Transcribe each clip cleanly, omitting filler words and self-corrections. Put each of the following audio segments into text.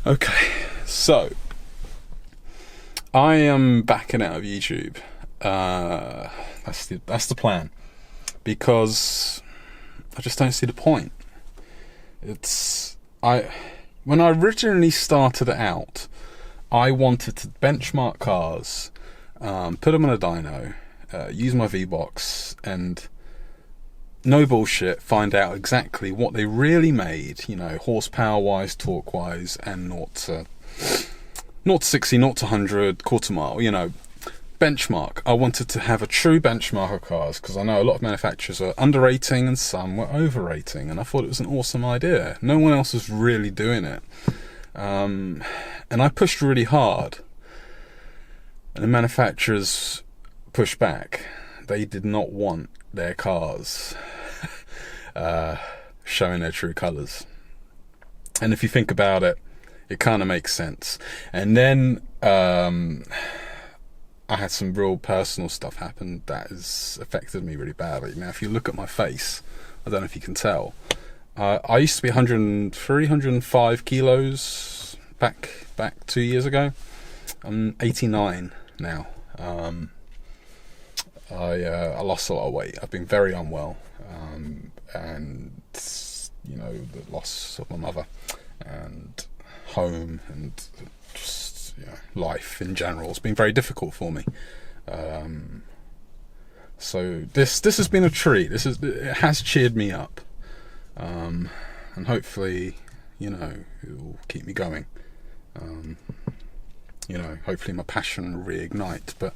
Okay, so I am backing out of YouTube. That's the plan, because I just don't see the point. When I originally started it out, I wanted to benchmark cars, put them on a dyno, use my V-Box, and no bullshit, find out exactly what they really made, horsepower wise, torque wise, and 0 to 60, 0 to 100, quarter mile, benchmark. I wanted to have a true benchmark of cars, because I know a lot of manufacturers are underrating and some were overrating, and I thought it was an awesome idea. No one else was really doing it. And I pushed really hard, and the manufacturers pushed back. They did not want their cars showing their true colours. And if you think about it, it kind of makes sense. And then I had some real personal stuff happen that has affected me really badly. Now, if you look at my face, I don't know if you can tell, I used to be 103, 105 kilos back 2 years ago. I'm 89 now. I lost a lot of weight. I've been very unwell, and the loss of my mother, and home, and just life in general has been very difficult for me. So this has been a treat. It has cheered me up, and hopefully, it will keep me going. Hopefully my passion will reignite. But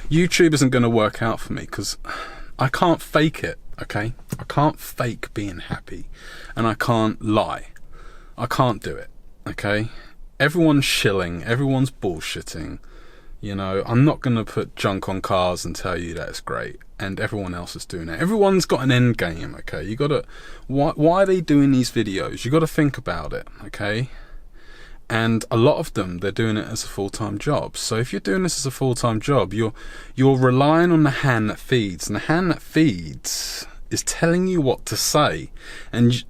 YouTube isn't going to work out for me, because I can't fake it, okay? I can't fake being happy, and I can't lie. I can't do it, okay? Everyone's shilling, everyone's bullshitting. I'm not going to put junk on cars and tell you that it's great, and everyone else is doing it. Everyone's got an end game, okay? You got to... Why are they doing these videos? You got to think about it, okay? And a lot of them, they're doing it as a full-time job. So if you're doing this as a full-time job, you're relying on the hand that feeds. And the hand that feeds is telling you what to say. And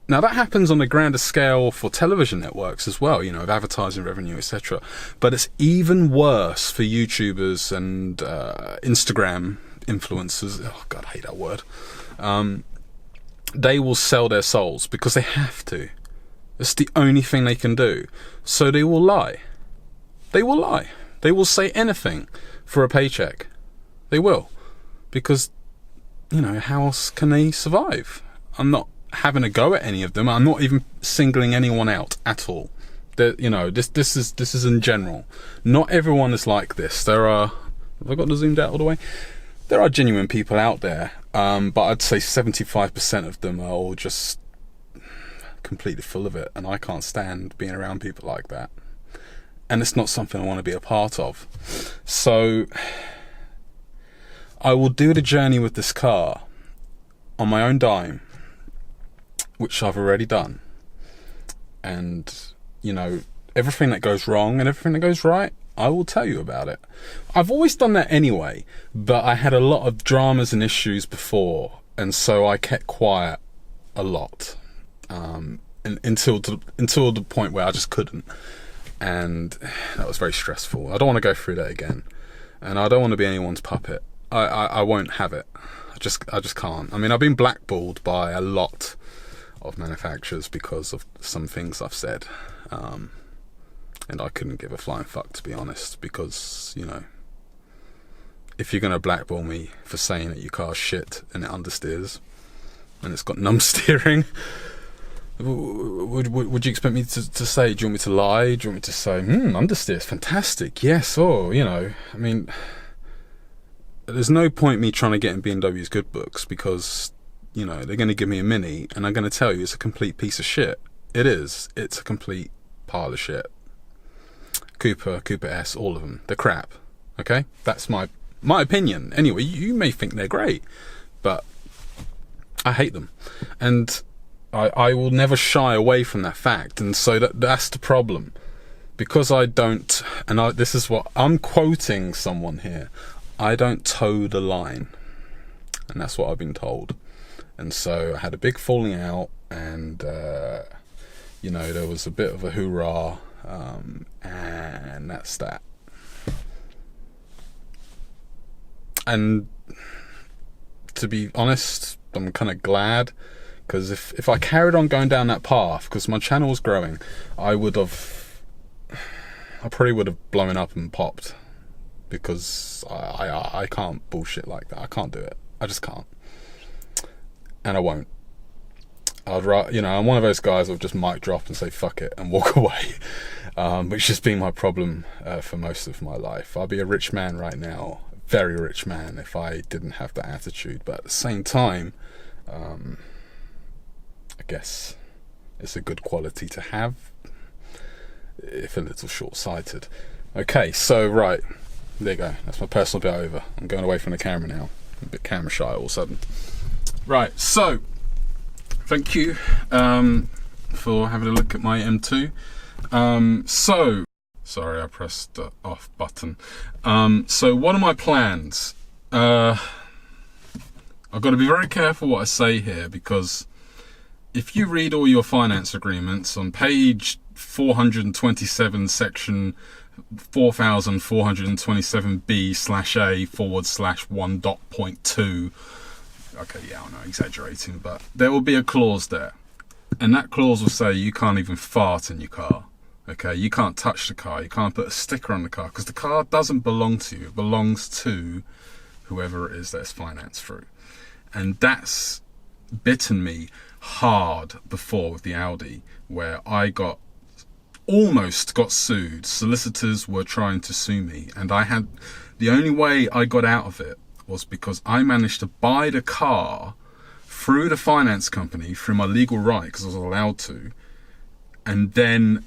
now that happens on a grander scale for television networks as well, with advertising revenue, etc. But it's even worse for YouTubers and Instagram influencers. Oh God, I hate that word. They will sell their souls because they have to. It's the only thing they can do. So they will lie. They will lie. They will say anything for a paycheck. They will. Because, how else can they survive? I'm not having a go at any of them. I'm not even singling anyone out at all. This is in general. Not everyone is like this. There are... Have I got the zoomed out all the way? There are genuine people out there. But I'd say 75% of them are all just completely full of it, and I can't stand being around people like that, and it's not something I want to be a part of. So I will do the journey with this car on my own dime, which I've already done, and everything that goes wrong and everything that goes right, I will tell you about it. I've always done that anyway, but I had a lot of dramas and issues before, and so I kept quiet a lot. Until the point where I just couldn't, and that was very stressful. I don't want to go through that again, and I don't want to be anyone's puppet. I won't have it. I just can't. I mean, I've been blackballed by a lot of manufacturers because of some things I've said, and I couldn't give a flying fuck, to be honest, because if you're gonna blackball me for saying that your car's shit and it understeers and it's got numb steering, would you expect me to say, do you want me to lie? Do you want me to say, understeer is fantastic, yes, or, I mean, there's no point me trying to get in BMW's good books, because, they're going to give me a Mini, and I'm going to tell you it's a complete piece of shit. It is. It's a complete pile of shit. Cooper S, all of them. They're crap, okay? That's my opinion. Anyway, you may think they're great, but I hate them. And I will never shy away from that fact, and so that's the problem. Because I don't, and this is what I'm quoting someone here, I don't toe the line, and that's what I've been told. And so I had a big falling out, and there was a bit of a hoorah and that's that. And to be honest, I'm kind of glad, because if I carried on going down that path, because my channel was growing, I probably would have blown up and popped, because I can't bullshit like that. I can't do it. I just can't, and I won't. I'd rather, I'm one of those guys who'll just mic drop and say fuck it and walk away, which has been my problem for most of my life. I'll be a rich man right now, very rich man, if I didn't have that attitude. But at the same time, I guess it's a good quality to have, if a little short-sighted. Okay, so right, there you go. That's my personal bit over. I'm going away from the camera now. I'm a bit camera shy all of a sudden. Right, so thank you for having a look at my M2. Sorry, I pressed the off button. So what are my plans? I've got to be very careful what I say here, because if you read all your finance agreements on page 427, section 4427B/A/1.2, okay, yeah, I know, exaggerating, but there will be a clause there, and that clause will say you can't even fart in your car. Okay, you can't touch the car, you can't put a sticker on the car, because the car doesn't belong to you, it belongs to whoever it is that's financed through. And that's bitten me hard before with the Audi, where I almost got sued. Solicitors were trying to sue me, and the only way I got out of it was because I managed to buy the car through the finance company, through my legal right, because I was allowed to. And then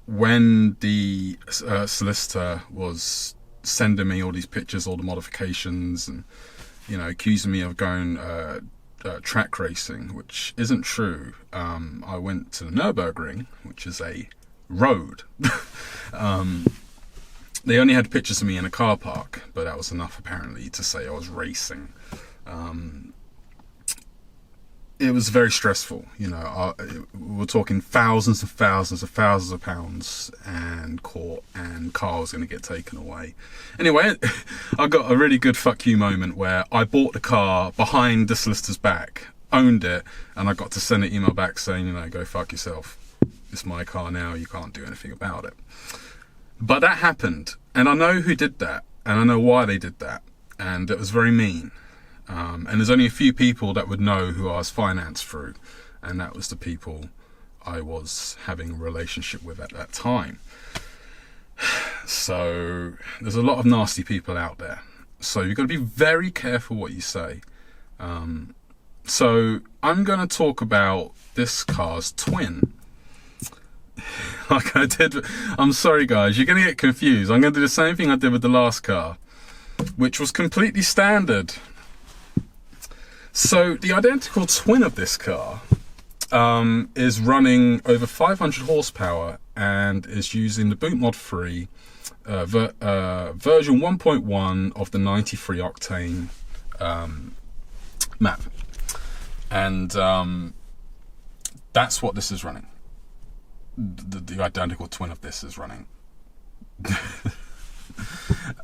when the solicitor was sending me all these pictures, all the modifications, and accusing me of going track racing, which isn't true, I went to the Nürburgring, which is a road. They only had pictures of me in a car park, but that was enough apparently to say I was racing. It was very stressful, we're talking thousands and thousands of pounds, and court, and car was going to get taken away. Anyway, I got a really good fuck you moment where I bought the car behind the solicitor's back, owned it, and I got to send an email back saying, go fuck yourself. It's my car now, you can't do anything about it. But that happened, and I know who did that, and I know why they did that, and it was very mean. And there's only a few people that would know who I was financed through, and that was the people I was having a relationship with at that time. So there's a lot of nasty people out there, so you've got to be very careful what you say. So I'm going to talk about this car's twin. Like I did, I'm sorry guys, you're going to get confused. I'm going to do the same thing I did with the last car, which was completely standard. So the identical twin of this car is running over 500 horsepower and is using the boot mod 3 version 1.1 of the 93 octane map, and that's what this is running. The identical twin of this is running.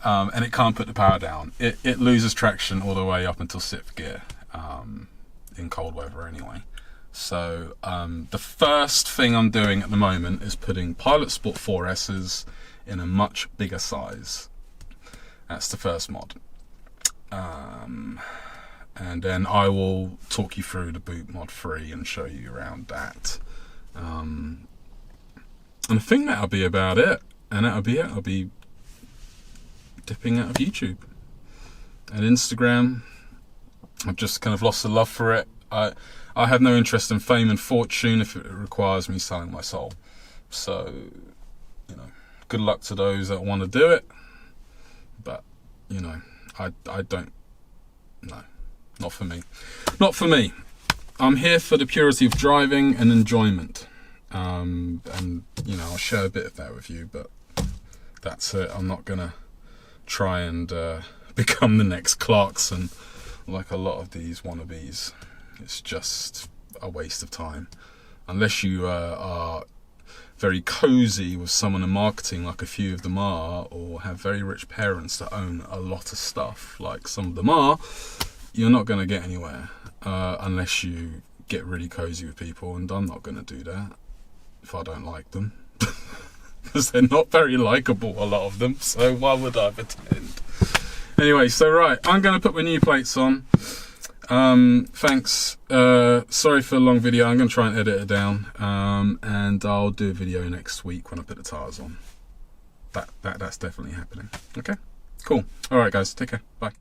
And it can't put the power down. It loses traction all the way up until 6th gear, in cold weather anyway. So the first thing I'm doing at the moment is putting Pilot Sport 4S's in a much bigger size. That's the first mod. And then I will talk you through the boot mod 3 and show you around that. And I think that'll be about it. And that'll be it. I'll be dipping out of YouTube and Instagram. I've just kind of lost the love for it. I have no interest in fame and fortune if it requires me selling my soul. So, good luck to those that want to do it. But, I don't, no, not for me. Not for me. I'm here for the purity of driving and enjoyment. And, I'll share a bit of that with you, but that's it. I'm not going to try and become the next Clarkson like a lot of these wannabes. It's just a waste of time. Unless you are very cozy with someone in marketing, like a few of them are, or have very rich parents that own a lot of stuff, like some of them are, you're not going to get anywhere unless you get really cozy with people, and I'm not going to do that if I don't like them. Because they're not very likable, a lot of them, so why would I pretend? Anyway, so right, I'm going to put my new plates on. Thanks. Sorry for the long video. I'm going to try and edit it down, and I'll do a video next week when I put the tyres on. That's definitely happening. Okay, cool. All right, guys, take care. Bye.